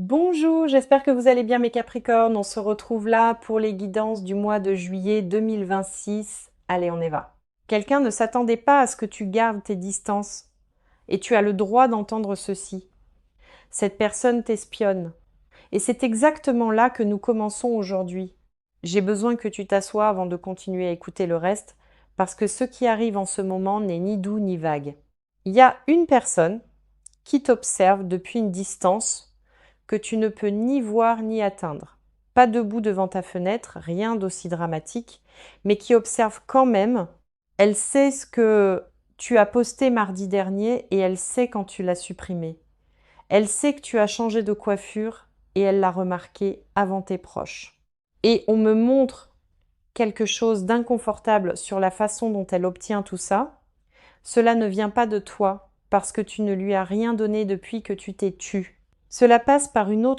Bonjour, j'espère que vous allez bien mes Capricornes. On se retrouve là pour les guidances du mois de juillet 2026. Allez, on y va. Quelqu'un ne s'attendait pas à ce que tu gardes tes distances et tu as le droit d'entendre ceci. Cette personne t'espionne. Et c'est exactement là que nous commençons aujourd'hui. J'ai besoin que tu t'assoies avant de continuer à écouter le reste parce que ce qui arrive en ce moment n'est ni doux ni vague. Il y a une personne qui t'observe depuis une distance que tu ne peux ni voir ni atteindre. Pas debout devant ta fenêtre, rien d'aussi dramatique, mais qui observe quand même. Elle sait ce que tu as posté mardi dernier et elle sait quand tu l'as supprimé. Elle sait que tu as changé de coiffure et elle l'a remarqué avant tes proches. Et on me montre quelque chose d'inconfortable sur la façon dont elle obtient tout ça. Cela ne vient pas de toi parce que tu ne lui as rien donné depuis que tu t'es tu. Cela passe par une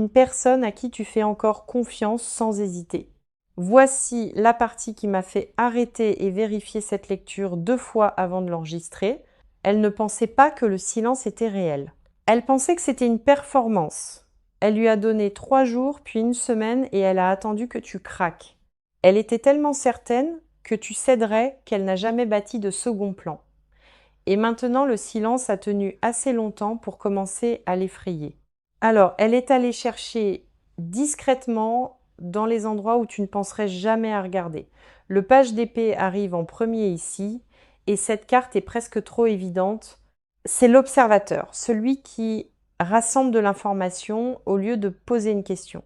personne à qui tu fais encore confiance sans hésiter. Voici la partie qui m'a fait arrêter et vérifier cette lecture 2 fois avant de l'enregistrer. Elle ne pensait pas que le silence était réel. Elle pensait que c'était une performance. Elle lui a donné 3 jours, puis une semaine, et elle a attendu que tu craques. Elle était tellement certaine que tu céderais qu'elle n'a jamais bâti de second plan. Et maintenant, le silence a tenu assez longtemps pour commencer à l'effrayer. Alors, elle est allée chercher discrètement dans les endroits où tu ne penserais jamais à regarder. Le page d'épée arrive en premier ici, et cette carte est presque trop évidente. C'est l'observateur, celui qui rassemble de l'information au lieu de poser une question.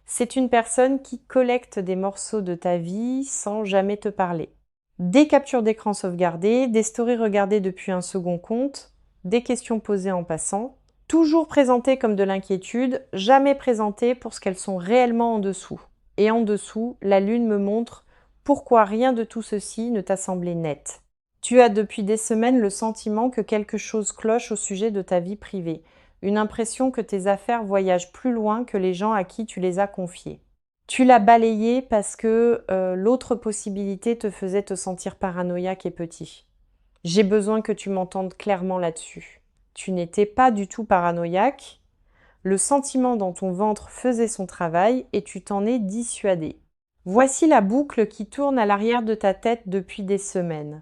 C'est une personne qui collecte des morceaux de ta vie sans jamais te parler. Des captures d'écran sauvegardées, des stories regardées depuis un second compte, des questions posées en passant, toujours présentées comme de l'inquiétude, jamais présentées pour ce qu'elles sont réellement en dessous. Et en dessous, la lune me montre pourquoi rien de tout ceci ne t'a semblé net. Tu as depuis des semaines le sentiment que quelque chose cloche au sujet de ta vie privée, une impression que tes affaires voyagent plus loin que les gens à qui tu les as confiées. Tu l'as balayé parce que l'autre possibilité te faisait te sentir paranoïaque et petit. J'ai besoin que tu m'entendes clairement là-dessus. Tu n'étais pas du tout paranoïaque. Le sentiment dans ton ventre faisait son travail et tu t'en es dissuadé. Voici la boucle qui tourne à l'arrière de ta tête depuis des semaines.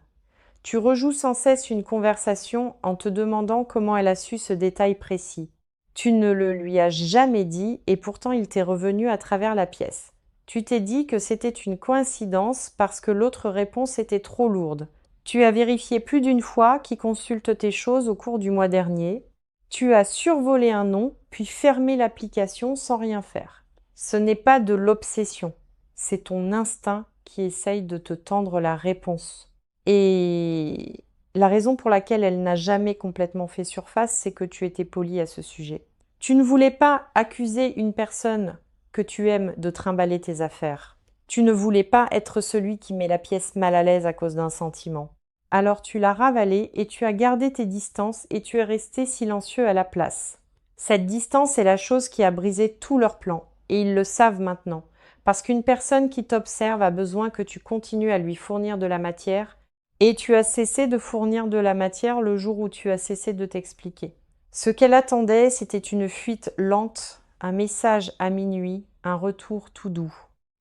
Tu rejoues sans cesse une conversation en te demandant comment elle a su ce détail précis. Tu ne le lui as jamais dit et pourtant il t'est revenu à travers la pièce. Tu t'es dit que c'était une coïncidence parce que l'autre réponse était trop lourde. Tu as vérifié plus d'une fois qui consulte tes choses au cours du mois dernier. Tu as survolé un nom, puis fermé l'application sans rien faire. Ce n'est pas de l'obsession, c'est ton instinct qui essaye de te tendre la réponse. Et la raison pour laquelle elle n'a jamais complètement fait surface, c'est que tu étais poli à ce sujet. Tu ne voulais pas accuser une personne que tu aimes de trimballer tes affaires. Tu ne voulais pas être celui qui met la pièce mal à l'aise à cause d'un sentiment. Alors tu l'as ravalé et tu as gardé tes distances et tu es resté silencieux à la place. Cette distance est la chose qui a brisé tout leur plan et ils le savent maintenant. Parce qu'une personne qui t'observe a besoin que tu continues à lui fournir de la matière et tu as cessé de fournir de la matière le jour où tu as cessé de t'expliquer. Ce qu'elle attendait, c'était une fuite lente, un message à minuit, un retour tout doux.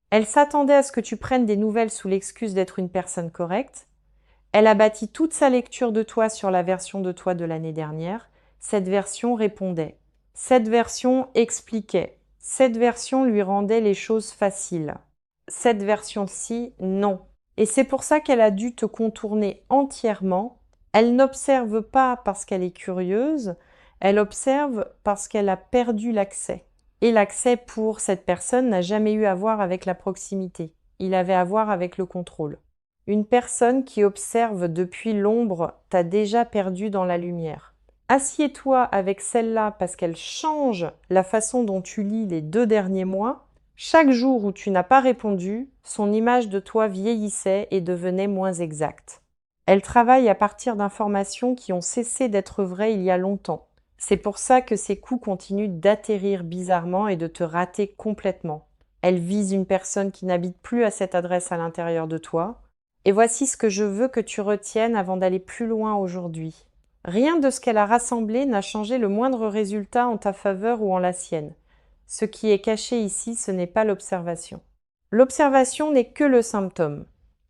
Elle s'attendait à ce que tu prennes des nouvelles sous l'excuse d'être une personne correcte. Elle a bâti toute sa lecture de toi sur la version de toi de l'année dernière. Cette version répondait. Cette version expliquait. Cette version lui rendait les choses faciles. Cette version-ci, non. Et c'est pour ça qu'elle a dû te contourner entièrement. Elle n'observe pas parce qu'elle est curieuse, elle observe parce qu'elle a perdu l'accès. Et l'accès pour cette personne n'a jamais eu à voir avec la proximité. Il avait à voir avec le contrôle. Une personne qui observe depuis l'ombre t'a déjà perdu dans la lumière. Assieds-toi avec celle-là parce qu'elle change la façon dont tu lis les 2 derniers mois. Chaque jour où tu n'as pas répondu, son image de toi vieillissait et devenait moins exacte. Elle travaille à partir d'informations qui ont cessé d'être vraies il y a longtemps. C'est pour ça que ces coups continuent d'atterrir bizarrement et de te rater complètement. Elle vise une personne qui n'habite plus à cette adresse à l'intérieur de toi. Et voici ce que je veux que tu retiennes avant d'aller plus loin aujourd'hui. Rien de ce qu'elle a rassemblé n'a changé le moindre résultat en ta faveur ou en la sienne. Ce qui est caché ici, ce n'est pas l'observation. L'observation n'est que le symptôme.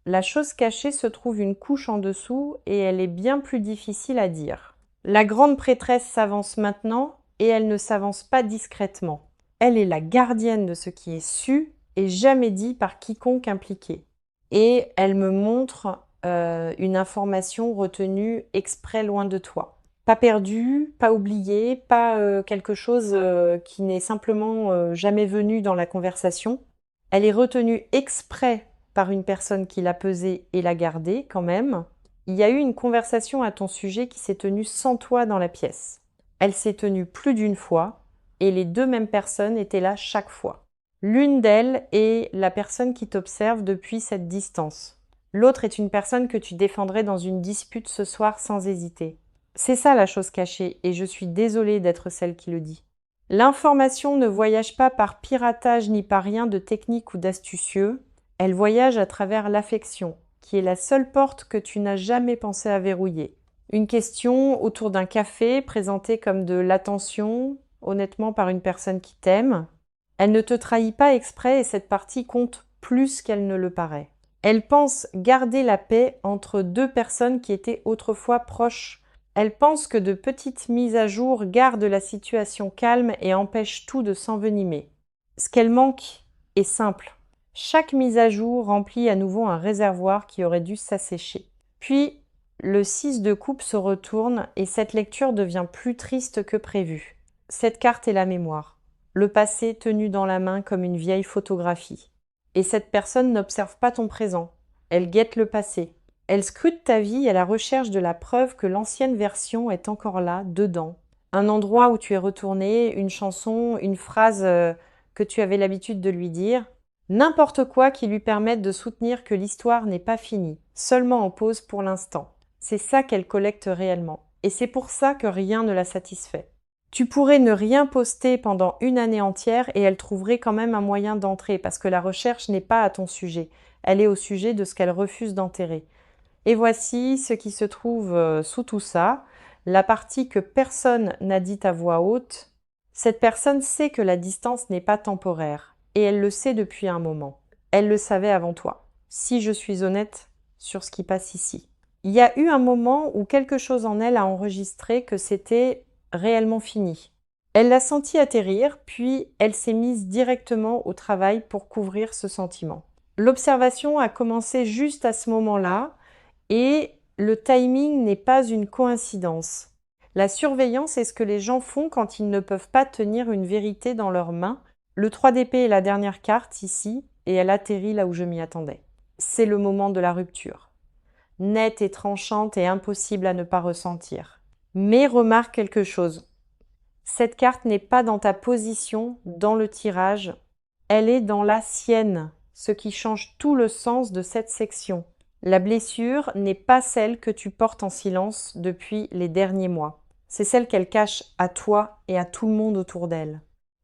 La chose cachée se trouve une couche en dessous et elle est bien plus difficile à dire. La grande prêtresse s'avance maintenant et elle ne s'avance pas discrètement. Elle est la gardienne de ce qui est su et jamais dit par quiconque impliqué. Et elle me montre une information retenue exprès loin de toi. Pas perdue, pas oubliée, pas quelque chose qui n'est simplement jamais venu dans la conversation. Elle est retenue exprès par une personne qui l'a pesée et l'a gardée quand même. Il y a eu une conversation à ton sujet qui s'est tenue sans toi dans la pièce. Elle s'est tenue plus d'une fois et les deux mêmes personnes étaient là chaque fois. L'une d'elles est la personne qui t'observe depuis cette distance. L'autre est une personne que tu défendrais dans une dispute ce soir sans hésiter. C'est ça la chose cachée et je suis désolée d'être celle qui le dit. L'information ne voyage pas par piratage ni par rien de technique ou d'astucieux, elle voyage à travers l'affection, qui est la seule porte que tu n'as jamais pensé à verrouiller. Une question autour d'un café présentée comme de l'attention, honnêtement par une personne qui t'aime. Elle ne te trahit pas exprès et cette partie compte plus qu'elle ne le paraît. Elle pense garder la paix entre deux personnes qui étaient autrefois proches. Elle pense que de petites mises à jour gardent la situation calme et empêchent tout de s'envenimer. Ce qu'elle manque est simple. Chaque mise à jour remplit à nouveau un réservoir qui aurait dû s'assécher. Puis, le 6 de coupe se retourne et cette lecture devient plus triste que prévu. Cette carte est la mémoire, le passé tenu dans la main comme une vieille photographie. Et cette personne n'observe pas ton présent, elle guette le passé. Elle scrute ta vie à la recherche de la preuve que l'ancienne version est encore là, dedans. Un endroit où tu es retourné, une chanson, une phrase que tu avais l'habitude de lui dire. N'importe quoi qui lui permette de soutenir que l'histoire n'est pas finie, seulement en pause pour l'instant. C'est ça qu'elle collecte réellement. Et c'est pour ça que rien ne la satisfait. Tu pourrais ne rien poster pendant une année entière et elle trouverait quand même un moyen d'entrer parce que la recherche n'est pas à ton sujet. Elle est au sujet de ce qu'elle refuse d'enterrer. Et voici ce qui se trouve sous tout ça, la partie que personne n'a dite à voix haute. Cette personne sait que la distance n'est pas temporaire et elle le sait depuis un moment. Elle le savait avant toi, si je suis honnête sur ce qui passe ici. Il y a eu un moment où quelque chose en elle a enregistré que c'était réellement fini. Elle l'a senti atterrir, puis elle s'est mise directement au travail pour couvrir ce sentiment. L'observation a commencé juste à ce moment-là et le timing n'est pas une coïncidence. La surveillance est ce que les gens font quand ils ne peuvent pas tenir une vérité dans leurs mains. Le 3 d'épée est la dernière carte ici et elle atterrit là où je m'y attendais. C'est le moment de la rupture. Nette et tranchante et impossible à ne pas ressentir. Mais remarque quelque chose. Cette carte n'est pas dans ta position, dans le tirage, elle est dans la sienne, ce qui change tout le sens de cette section. La blessure n'est pas celle que tu portes en silence depuis les derniers mois. C'est celle qu'elle cache à toi et à tout le monde autour d'elle.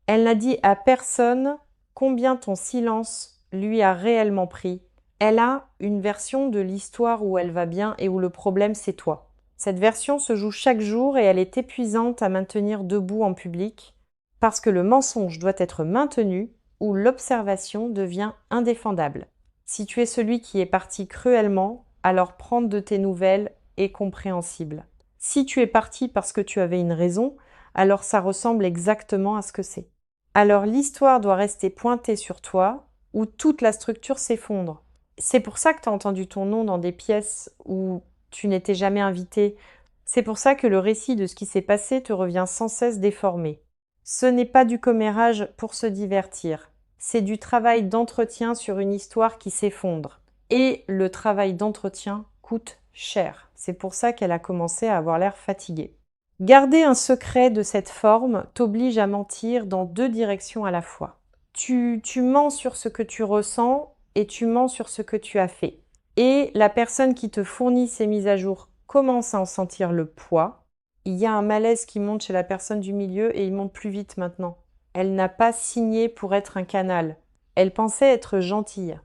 Elle n'a dit à personne combien ton silence lui a réellement pris. Elle a une version de l'histoire où elle va bien et où le problème c'est toi. Cette version se joue chaque jour et elle est épuisante à maintenir debout en public parce que le mensonge doit être maintenu ou l'observation devient indéfendable. Si tu es celui qui est parti cruellement, alors prendre de tes nouvelles est compréhensible. Si tu es parti parce que tu avais une raison, alors ça ressemble exactement à ce que c'est. Alors l'histoire doit rester pointée sur toi ou toute la structure s'effondre. C'est pour ça que tu as entendu ton nom dans des pièces où tu n'étais jamais invité. C'est pour ça que le récit de ce qui s'est passé te revient sans cesse déformé. Ce n'est pas du commérage pour se divertir. C'est du travail d'entretien sur une histoire qui s'effondre. Et le travail d'entretien coûte cher. C'est pour ça qu'elle a commencé à avoir l'air fatiguée. Garder un secret de cette forme t'oblige à mentir dans deux directions à la fois. Tu mens sur ce que tu ressens et tu mens sur ce que tu as fait. Et la personne qui te fournit ces mises à jour commence à en sentir le poids. Il y a un malaise qui monte chez la personne du milieu et il monte plus vite maintenant. Elle n'a pas signé pour être un canal. Elle pensait être gentille.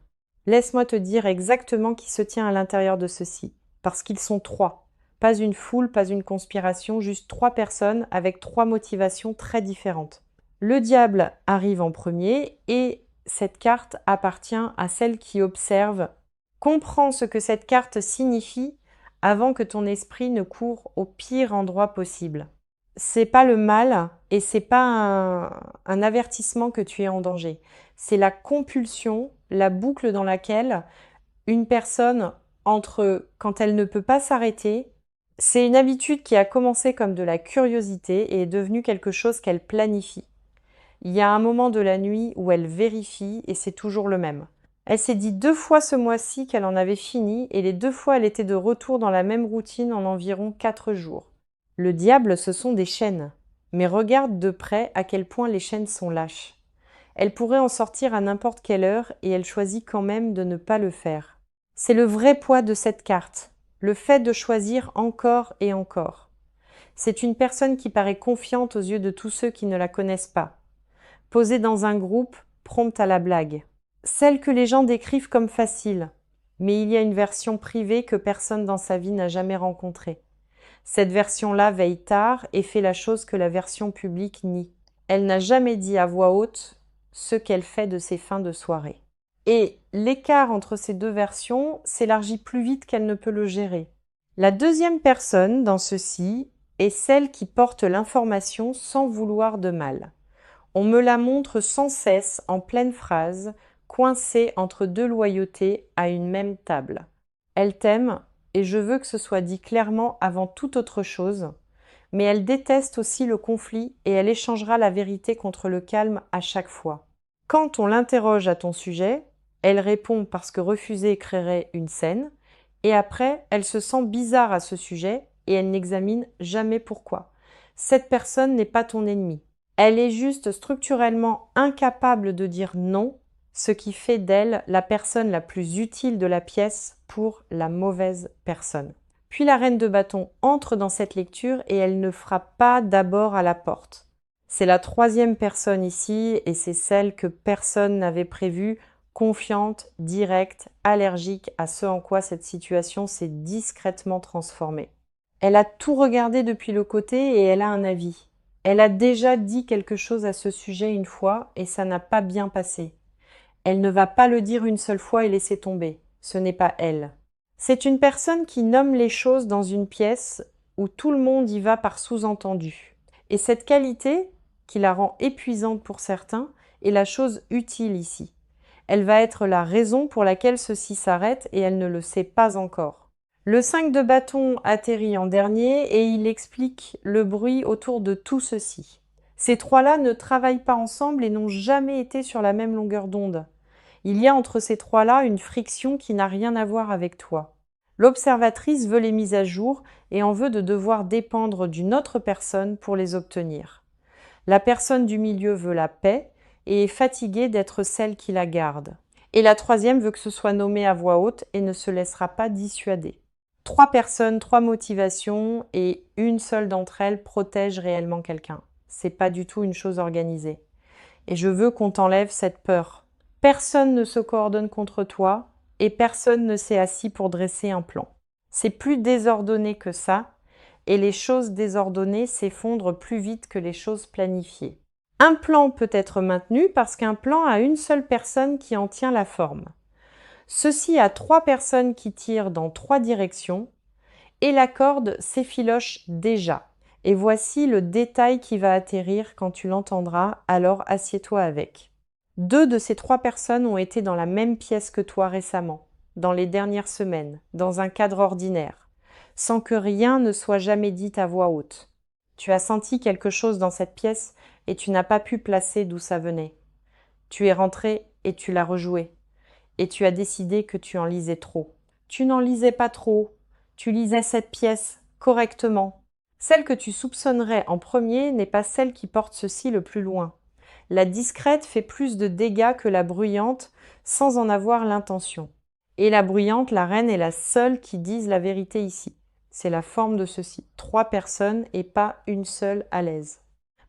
Laisse-moi te dire exactement qui se tient à l'intérieur de ceci, parce qu'ils sont trois. Pas une foule, pas une conspiration, juste 3 personnes avec 3 motivations très différentes. Le diable arrive en premier et cette carte appartient à celle qui observe. Comprends ce que cette carte signifie avant que ton esprit ne court au pire endroit possible. C'est pas le mal et c'est pas un avertissement que tu es en danger. C'est la compulsion, la boucle dans laquelle une personne entre quand elle ne peut pas s'arrêter, c'est une habitude qui a commencé comme de la curiosité et est devenue quelque chose qu'elle planifie. Il y a un moment de la nuit où elle vérifie et c'est toujours le même. Elle s'est dit 2 fois ce mois-ci qu'elle en avait fini et les 2 fois elle était de retour dans la même routine en environ 4 jours. Le diable, ce sont des chaînes. Mais regarde de près à quel point les chaînes sont lâches. Elle pourrait en sortir à n'importe quelle heure et elle choisit quand même de ne pas le faire. C'est le vrai poids de cette carte, le fait de choisir encore et encore. C'est une personne qui paraît confiante aux yeux de tous ceux qui ne la connaissent pas. Posée dans un groupe, prompte à la blague. Celle que les gens décrivent comme facile. Mais il y a une version privée que personne dans sa vie n'a jamais rencontrée. Cette version-là veille tard et fait la chose que la version publique nie. Elle n'a jamais dit à voix haute ce qu'elle fait de ses fins de soirée. Et l'écart entre ces deux versions s'élargit plus vite qu'elle ne peut le gérer. La deuxième personne dans ceci est celle qui porte l'information sans vouloir de mal. On me la montre sans cesse en pleine phrase, coincée entre 2 loyautés à une même table. Elle t'aime et je veux que ce soit dit clairement avant toute autre chose, mais elle déteste aussi le conflit et elle échangera la vérité contre le calme à chaque fois. Quand on l'interroge à ton sujet, elle répond parce que refuser créerait une scène, et après, elle se sent bizarre à ce sujet et elle n'examine jamais pourquoi. Cette personne n'est pas ton ennemi. Elle est juste structurellement incapable de dire non, ce qui fait d'elle la personne la plus utile de la pièce pour la mauvaise personne. Puis la reine de bâton entre dans cette lecture et elle ne frappe pas d'abord à la porte. C'est la troisième personne ici et c'est celle que personne n'avait prévue, confiante, directe, allergique à ce en quoi cette situation s'est discrètement transformée. Elle a tout regardé depuis le côté et elle a un avis. Elle a déjà dit quelque chose à ce sujet une fois et ça n'a pas bien passé. Elle ne va pas le dire une seule fois et laisser tomber. Ce n'est pas elle. C'est une personne qui nomme les choses dans une pièce où tout le monde y va par sous-entendu. Et cette qualité, qui la rend épuisante pour certains, est la chose utile ici. Elle va être la raison pour laquelle ceci s'arrête et elle ne le sait pas encore. Le 5 de bâton atterrit en dernier et il explique le bruit autour de tout ceci. Ces trois-là ne travaillent pas ensemble et n'ont jamais été sur la même longueur d'onde. Il y a entre ces trois-là une friction qui n'a rien à voir avec toi. L'observatrice veut les mises à jour et en veut de devoir dépendre d'une autre personne pour les obtenir. La personne du milieu veut la paix et est fatiguée d'être celle qui la garde. Et la troisième veut que ce soit nommé à voix haute et ne se laissera pas dissuader. 3 personnes, 3 motivations et une seule d'entre elles protège réellement quelqu'un. C'est pas du tout une chose organisée. Et je veux qu'on t'enlève cette peur. Personne ne se coordonne contre toi et personne ne s'est assis pour dresser un plan. C'est plus désordonné que ça et les choses désordonnées s'effondrent plus vite que les choses planifiées. Un plan peut être maintenu parce qu'un plan a une seule personne qui en tient la forme. Ceci a 3 personnes qui tirent dans 3 directions et la corde s'effiloche déjà. Et voici le détail qui va atterrir quand tu l'entendras, alors assieds-toi avec. 2 de ces 3 personnes ont été dans la même pièce que toi récemment, dans les dernières semaines, dans un cadre ordinaire, sans que rien ne soit jamais dit à voix haute. Tu as senti quelque chose dans cette pièce et tu n'as pas pu placer d'où ça venait. Tu es rentré et tu l'as rejoué. Et tu as décidé que tu en lisais trop. Tu n'en lisais pas trop, tu lisais cette pièce correctement. Celle que tu soupçonnerais en premier n'est pas celle qui porte ceci le plus loin. La discrète fait plus de dégâts que la bruyante sans en avoir l'intention. Et la bruyante, la reine, est la seule qui dise la vérité ici. C'est la forme de ceci. 3 personnes et pas une seule à l'aise.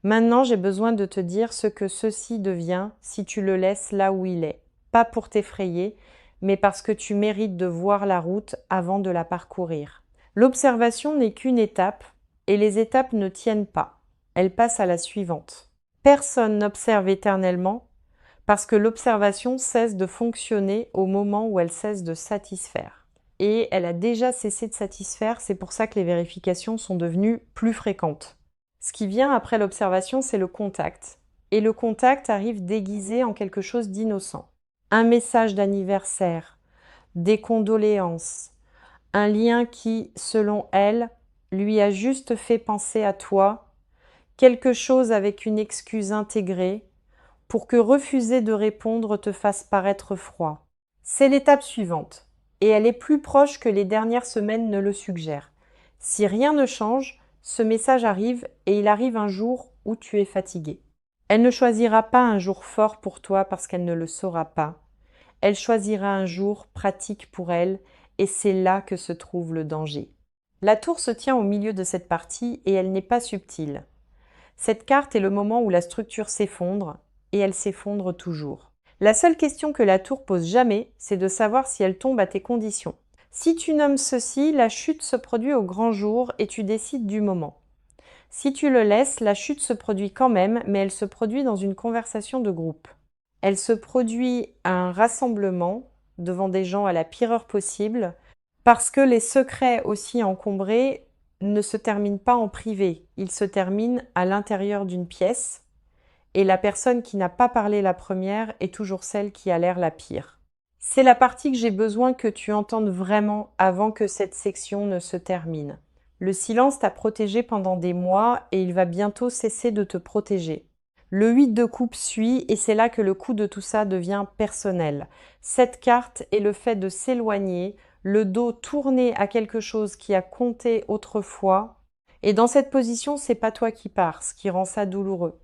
Maintenant, j'ai besoin de te dire ce que ceci devient si tu le laisses là où il est. Pas pour t'effrayer, mais parce que tu mérites de voir la route avant de la parcourir. L'observation n'est qu'une étape et les étapes ne tiennent pas. Elles passent à la suivante. Personne n'observe éternellement parce que l'observation cesse de fonctionner au moment où elle cesse de satisfaire. Et elle a déjà cessé de satisfaire, c'est pour ça que les vérifications sont devenues plus fréquentes. Ce qui vient après l'observation, c'est le contact. Et le contact arrive déguisé en quelque chose d'innocent. Un message d'anniversaire, des condoléances, un lien qui, selon elle, lui a juste fait penser à toi, quelque chose avec une excuse intégrée, pour que refuser de répondre te fasse paraître froid. C'est l'étape suivante, et elle est plus proche que les dernières semaines ne le suggèrent. Si rien ne change, ce message arrive et il arrive un jour où tu es fatigué. Elle ne choisira pas un jour fort pour toi parce qu'elle ne le saura pas. Elle choisira un jour pratique pour elle et c'est là que se trouve le danger. La tour se tient au milieu de cette partie et elle n'est pas subtile. Cette carte est le moment où la structure s'effondre et elle s'effondre toujours. La seule question que la tour pose jamais, c'est de savoir si elle tombe à tes conditions. Si tu nommes ceci, la chute se produit au grand jour et tu décides du moment. Si tu le laisses, la chute se produit quand même, mais elle se produit dans une conversation de groupe. Elle se produit à un rassemblement, devant des gens à la pire heure possible, parce que les secrets aussi encombrés ne se terminent pas en privé, ils se terminent à l'intérieur d'une pièce, et la personne qui n'a pas parlé la première est toujours celle qui a l'air la pire. C'est la partie que j'ai besoin que tu entendes vraiment avant que cette section ne se termine. Le silence t'a protégé pendant des mois et il va bientôt cesser de te protéger. Le 8 de coupe suit et c'est là que le coup de tout ça devient personnel. Cette carte est le fait de s'éloigner, le dos tourné à quelque chose qui a compté autrefois. Et dans cette position, c'est pas toi qui pars, ce qui rend ça douloureux.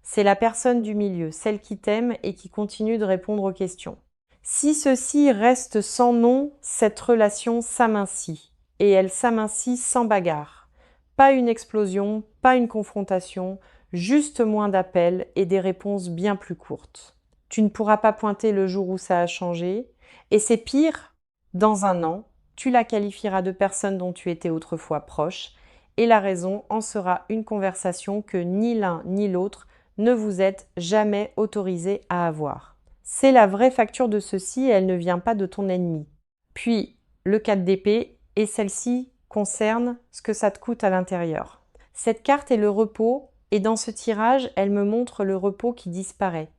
C'est la personne du milieu, celle qui t'aime et qui continue de répondre aux questions. Si ceci reste sans nom, cette relation s'amincit. Et elle s'amincit sans bagarre. Pas une explosion, pas une confrontation, juste moins d'appels et des réponses bien plus courtes. Tu ne pourras pas pointer le jour où ça a changé. Et c'est pire, dans un an, tu la qualifieras de personne dont tu étais autrefois proche. Et la raison en sera une conversation que ni l'un ni l'autre ne vous êtes jamais autorisé à avoir. C'est la vraie facture de ceci et elle ne vient pas de ton ennemi. Puis, le 4 d'épée, et celle-ci concerne ce que ça te coûte à l'intérieur. Cette carte est le repos, et dans ce tirage, elle me montre le repos qui disparaît.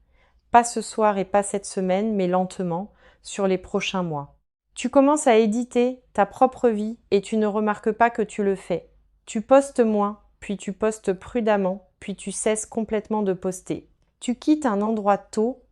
Pas ce soir et pas cette semaine, mais lentement, sur les prochains mois. Tu commences à éditer ta propre vie et tu ne remarques pas que tu le fais. Tu postes moins, puis tu postes prudemment, puis tu cesses complètement de poster. Tu quittes un endroit tôt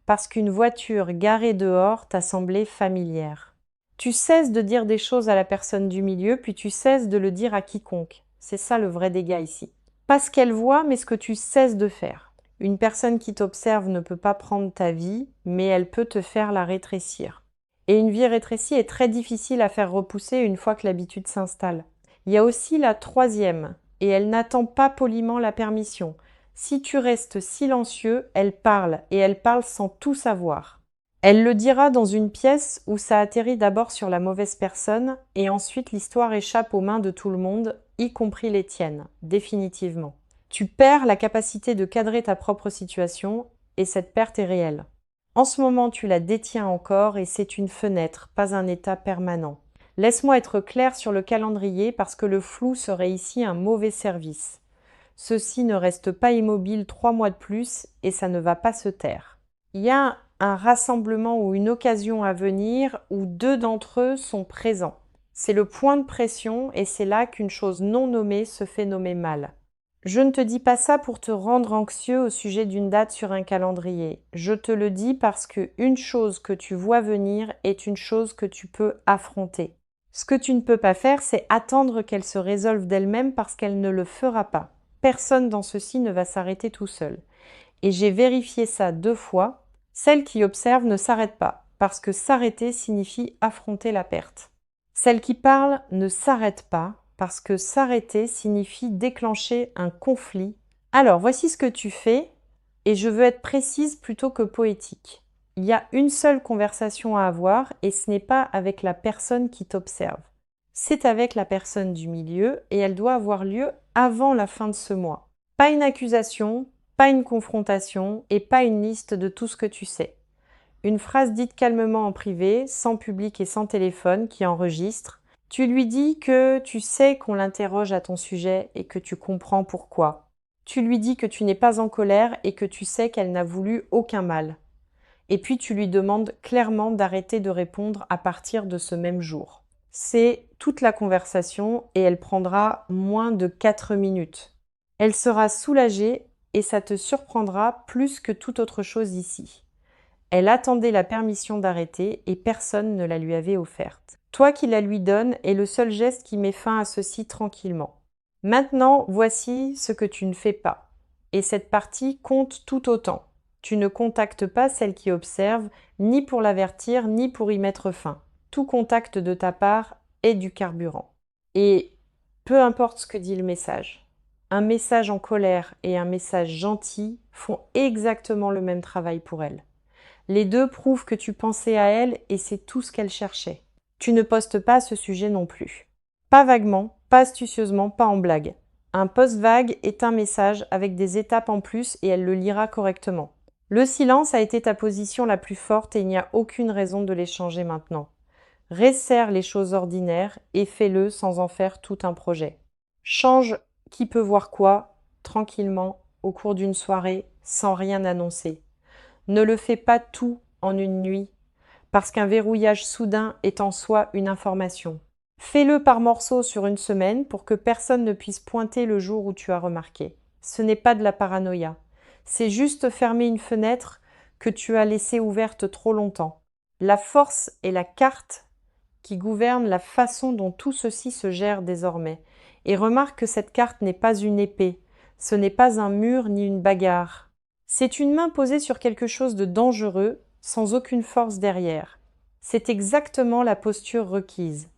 parce qu'une voiture garée dehors t'a semblé familière. Tu cesses de dire des choses à la personne du milieu, puis tu cesses de le dire à quiconque. C'est ça le vrai dégât ici. Pas ce qu'elle voit, mais ce que tu cesses de faire. Une personne qui t'observe ne peut pas prendre ta vie, mais elle peut te faire la rétrécir. Et une vie rétrécie est très difficile à faire repousser une fois que l'habitude s'installe. Il y a aussi la troisième, et elle n'attend pas poliment la permission. Si tu restes silencieux, elle parle, et elle parle sans tout savoir. Elle le dira dans une pièce où ça atterrit d'abord sur la mauvaise personne, et ensuite l'histoire échappe aux mains de tout le monde, y compris les tiennes, définitivement. Tu perds la capacité de cadrer ta propre situation, et cette perte est réelle. En ce moment, tu la détiens encore, et c'est une fenêtre, pas un état permanent. Laisse-moi être clair sur le calendrier parce que le flou serait ici un mauvais service. Ceci ne reste pas immobile 3 mois de plus et ça ne va pas se taire. Il y a un rassemblement ou une occasion à venir où deux d'entre eux sont présents. C'est le point de pression et c'est là qu'une chose non nommée se fait nommer mal. Je ne te dis pas ça pour te rendre anxieux au sujet d'une date sur un calendrier. Je te le dis parce que une chose que tu vois venir est une chose que tu peux affronter. Ce que tu ne peux pas faire, c'est attendre qu'elle se résolve d'elle-même parce qu'elle ne le fera pas. Personne dans ceci ne va s'arrêter tout seul. Et j'ai vérifié ça 2 fois. Celle qui observe ne s'arrête pas, parce que s'arrêter signifie affronter la perte. Celle qui parle ne s'arrête pas, parce que s'arrêter signifie déclencher un conflit. Alors, voici ce que tu fais, et je veux être précise plutôt que poétique. Il y a une seule conversation à avoir, et ce n'est pas avec la personne qui t'observe. C'est avec la personne du milieu et elle doit avoir lieu avant la fin de ce mois. Pas une accusation, pas une confrontation et pas une liste de tout ce que tu sais. Une phrase dite calmement en privé, sans public et sans téléphone, qui enregistre. Tu lui dis que tu sais qu'on l'interroge à ton sujet et que tu comprends pourquoi. Tu lui dis que tu n'es pas en colère et que tu sais qu'elle n'a voulu aucun mal. Et puis tu lui demandes clairement d'arrêter de répondre à partir de ce même jour. C'est toute la conversation et elle prendra moins de 4 minutes. Elle sera soulagée et ça te surprendra plus que toute autre chose ici. Elle attendait la permission d'arrêter et personne ne la lui avait offerte. Toi qui la lui donnes est le seul geste qui met fin à ceci tranquillement. Maintenant, voici ce que tu ne fais pas. Et cette partie compte tout autant. Tu ne contactes pas celle qui observe, ni pour l'avertir, ni pour y mettre fin. Tout contact de ta part est du carburant. Et peu importe ce que dit le message, un message en colère et un message gentil font exactement le même travail pour elle. Les deux prouvent que tu pensais à elle et c'est tout ce qu'elle cherchait. Tu ne postes pas à ce sujet non plus. Pas vaguement, pas astucieusement, pas en blague. Un post vague est un message avec des étapes en plus et elle le lira correctement. Le silence a été ta position la plus forte et il n'y a aucune raison de les changer maintenant. Resserre les choses ordinaires et fais-le sans en faire tout un projet. Change qui peut voir quoi, tranquillement, au cours d'une soirée, sans rien annoncer. Ne le fais pas tout en une nuit, parce qu'un verrouillage soudain est en soi une information. Fais-le par morceaux sur une semaine pour que personne ne puisse pointer le jour où tu as remarqué. Ce n'est pas de la paranoïa. C'est juste fermer une fenêtre que tu as laissée ouverte trop longtemps. La force est la carte qui gouverne la façon dont tout ceci se gère désormais. Et remarque que cette carte n'est pas une épée, ce n'est pas un mur ni une bagarre. C'est une main posée sur quelque chose de dangereux, sans aucune force derrière. C'est exactement la posture requise.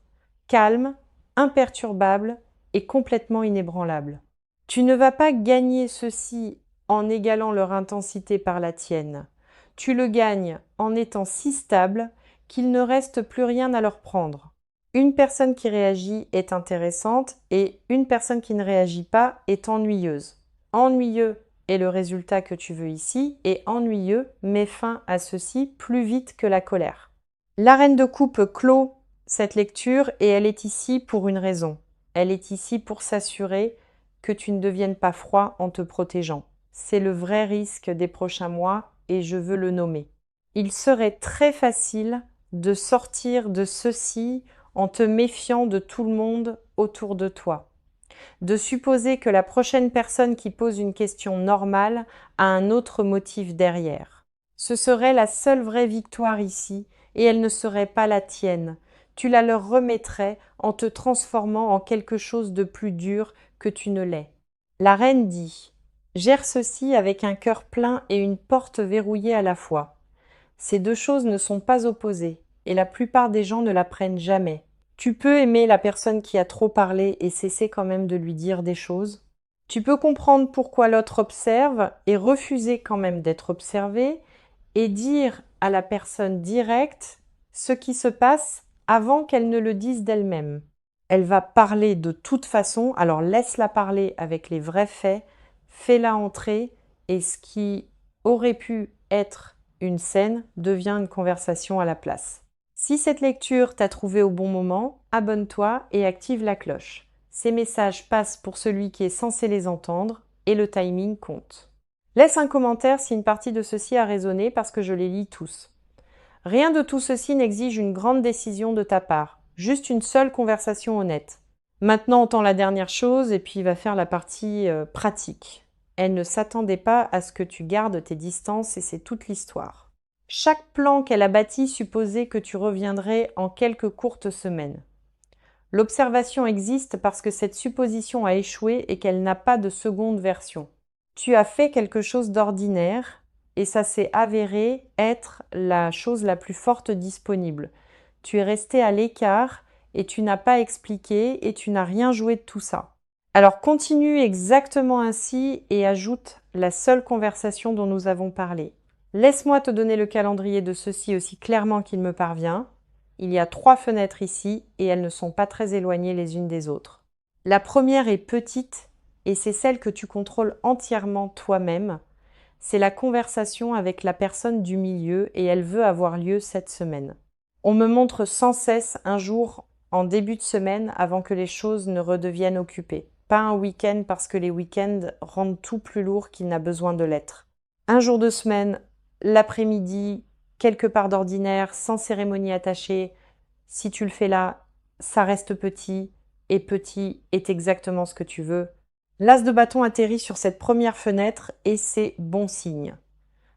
Calme, imperturbable et complètement inébranlable. Tu ne vas pas gagner ceci en égalant leur intensité par la tienne. Tu le gagnes en étant si stable qu'il ne reste plus rien à leur prendre. Une personne qui réagit est intéressante et une personne qui ne réagit pas est ennuyeuse. Ennuyeux est le résultat que tu veux ici et ennuyeux met fin à ceci plus vite que la colère. La reine de coupe clôt cette lecture et elle est ici pour une raison. Elle est ici pour s'assurer que tu ne deviennes pas froid en te protégeant. C'est le vrai risque des prochains mois et je veux le nommer. Il serait très facile de sortir de ceci en te méfiant de tout le monde autour de toi. De supposer que la prochaine personne qui pose une question normale a un autre motif derrière. Ce serait la seule vraie victoire ici, et elle ne serait pas la tienne. Tu la leur remettrais en te transformant en quelque chose de plus dur que tu ne l'es. La reine dit « Gère ceci avec un cœur plein et une porte verrouillée à la fois. Ces deux choses ne sont pas opposées, et la plupart des gens ne la prennent jamais. Tu peux aimer la personne qui a trop parlé et cesser quand même de lui dire des choses. Tu peux comprendre pourquoi l'autre observe et refuser quand même d'être observé et dire à la personne directe ce qui se passe avant qu'elle ne le dise d'elle-même. Elle va parler de toute façon, alors laisse-la parler avec les vrais faits, fais-la entrer et ce qui aurait pu être une scène devient une conversation à la place. Si cette lecture t'a trouvé au bon moment, abonne-toi et active la cloche. Ces messages passent pour celui qui est censé les entendre et le timing compte. Laisse un commentaire si une partie de ceci a résonné parce que je les lis tous. Rien de tout ceci n'exige une grande décision de ta part, juste une seule conversation honnête. Maintenant, entends la dernière chose et puis va faire la partie pratique. Elle ne s'attendait pas à ce que tu gardes tes distances et c'est toute l'histoire. Chaque plan qu'elle a bâti supposait que tu reviendrais en quelques courtes semaines. L'observation existe parce que cette supposition a échoué et qu'elle n'a pas de seconde version. Tu as fait quelque chose d'ordinaire et ça s'est avéré être la chose la plus forte disponible. Tu es resté à l'écart et tu n'as pas expliqué et tu n'as rien joué de tout ça. Alors continue exactement ainsi et ajoute la seule conversation dont nous avons parlé. Laisse-moi te donner le calendrier de ceci aussi clairement qu'il me parvient. Il y a 3 fenêtres ici et elles ne sont pas très éloignées les unes des autres. La première est petite et c'est celle que tu contrôles entièrement toi-même. C'est la conversation avec la personne du milieu et elle veut avoir lieu cette semaine. On me montre sans cesse un jour en début de semaine avant que les choses ne redeviennent occupées. Pas un week-end parce que les week-ends rendent tout plus lourd qu'il n'a besoin de l'être. Un jour de semaine, l'après-midi, quelque part d'ordinaire, sans cérémonie attachée. Si tu le fais là, ça reste petit et petit est exactement ce que tu veux. L'as de bâton atterrit sur cette première fenêtre et c'est bon signe.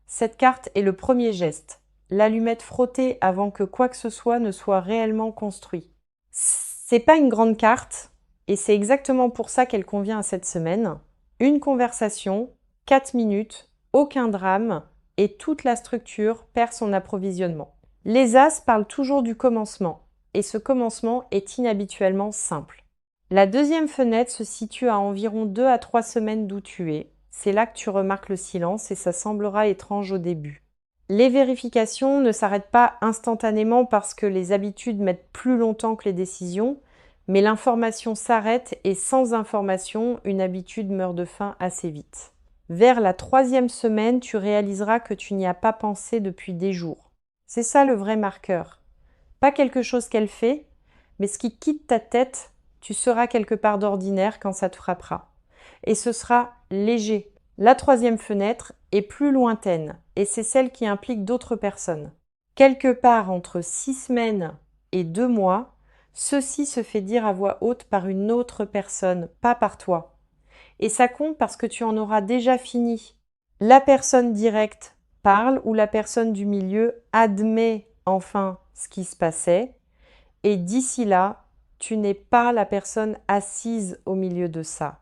Cette carte est le premier geste, l'allumette frottée avant que quoi que ce soit ne soit réellement construit. C'est pas une grande carte et c'est exactement pour ça qu'elle convient à cette semaine. Une conversation, 4 minutes, aucun drame et toute la structure perd son approvisionnement. Les As parlent toujours du commencement et ce commencement est inhabituellement simple. La deuxième fenêtre se situe à environ 2 à 3 semaines d'où tu es. C'est là que tu remarques le silence et ça semblera étrange au début. Les vérifications ne s'arrêtent pas instantanément parce que les habitudes mettent plus longtemps que les décisions, mais l'information s'arrête et sans information, une habitude meurt de faim assez vite. Vers la 3e semaine, tu réaliseras que tu n'y as pas pensé depuis des jours. C'est ça le vrai marqueur. Pas quelque chose qu'elle fait, mais ce qui quitte ta tête. Tu seras quelque part d'ordinaire quand ça te frappera. Et ce sera léger. La 3e fenêtre est plus lointaine et c'est celle qui implique d'autres personnes. Quelque part entre 6 semaines et 2 mois, ceci se fait dire à voix haute par une autre personne, pas par toi. Et ça compte parce que tu en auras déjà fini. La personne directe parle ou la personne du milieu admet enfin ce qui se passait et d'ici là, tu n'es pas la personne assise au milieu de ça.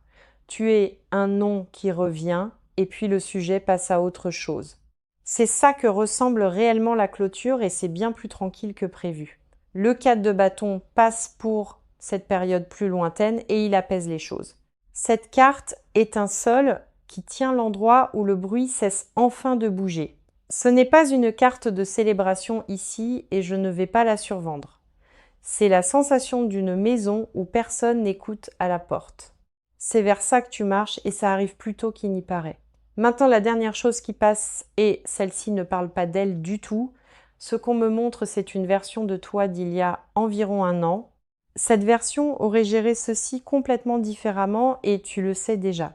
Tu es un nom qui revient et puis le sujet passe à autre chose. C'est ça que ressemble réellement la clôture et c'est bien plus tranquille que prévu. Le 4 de bâton passe pour cette période plus lointaine et il apaise les choses. Cette carte est un sol qui tient l'endroit où le bruit cesse enfin de bouger. Ce n'est pas une carte de célébration ici et je ne vais pas la survendre. C'est la sensation d'une maison où personne n'écoute à la porte. C'est vers ça que tu marches et ça arrive plus tôt qu'il n'y paraît. Maintenant, la dernière chose qui passe, et celle-ci ne parle pas d'elle du tout, ce qu'on me montre, c'est une version de toi d'il y a environ 1 an. Cette version aurait géré ceci complètement différemment et tu le sais déjà.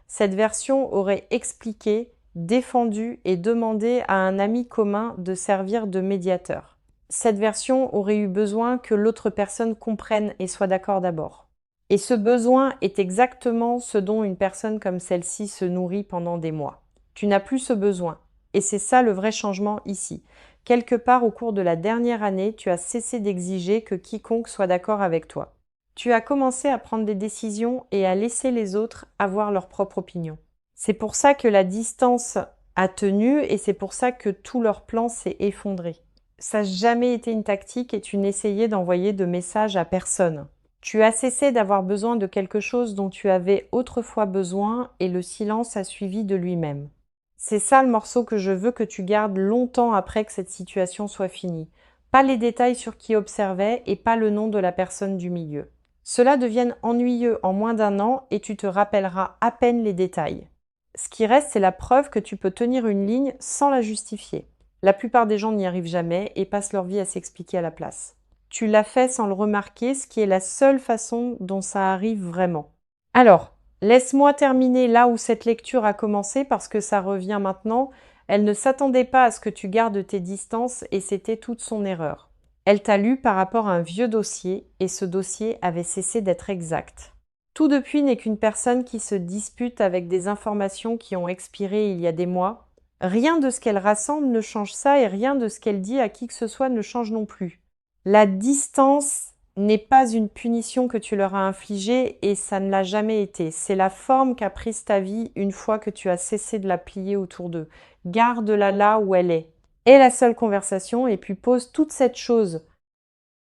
Cette version aurait expliqué, défendu et demandé à un ami commun de servir de médiateur. Cette version aurait eu besoin que l'autre personne comprenne et soit d'accord d'abord. Et ce besoin est exactement ce dont une personne comme celle-ci se nourrit pendant des mois. Tu n'as plus ce besoin. Et c'est ça le vrai changement ici. Quelque part au cours de la dernière année, tu as cessé d'exiger que quiconque soit d'accord avec toi. Tu as commencé à prendre des décisions et à laisser les autres avoir leur propre opinion. C'est pour ça que la distance a tenu et c'est pour ça que tout leur plan s'est effondré. Ça n'a jamais été une tactique et tu n'essayais d'envoyer de messages à personne. Tu as cessé d'avoir besoin de quelque chose dont tu avais autrefois besoin et le silence a suivi de lui-même. C'est ça le morceau que je veux que tu gardes longtemps après que cette situation soit finie. Pas les détails sur qui observait et pas le nom de la personne du milieu. Cela devienne ennuyeux en moins d'1 an et tu te rappelleras à peine les détails. Ce qui reste, c'est la preuve que tu peux tenir une ligne sans la justifier. La plupart des gens n'y arrivent jamais et passent leur vie à s'expliquer à la place. Tu l'as fait sans le remarquer, ce qui est la seule façon dont ça arrive vraiment. Alors, laisse-moi terminer là où cette lecture a commencé parce que ça revient maintenant. Elle ne s'attendait pas à ce que tu gardes tes distances et c'était toute son erreur. Elle t'a lu par rapport à un vieux dossier et ce dossier avait cessé d'être exact. Tout depuis n'est qu'une personne qui se dispute avec des informations qui ont expiré il y a des mois. Rien de ce qu'elle rassemble ne change ça et rien de ce qu'elle dit à qui que ce soit ne change non plus. La distance n'est pas une punition que tu leur as infligée et ça ne l'a jamais été. C'est la forme qu'a prise ta vie une fois que tu as cessé de la plier autour d'eux. Garde-la là où elle est. Aie la seule conversation et puis pose toute cette chose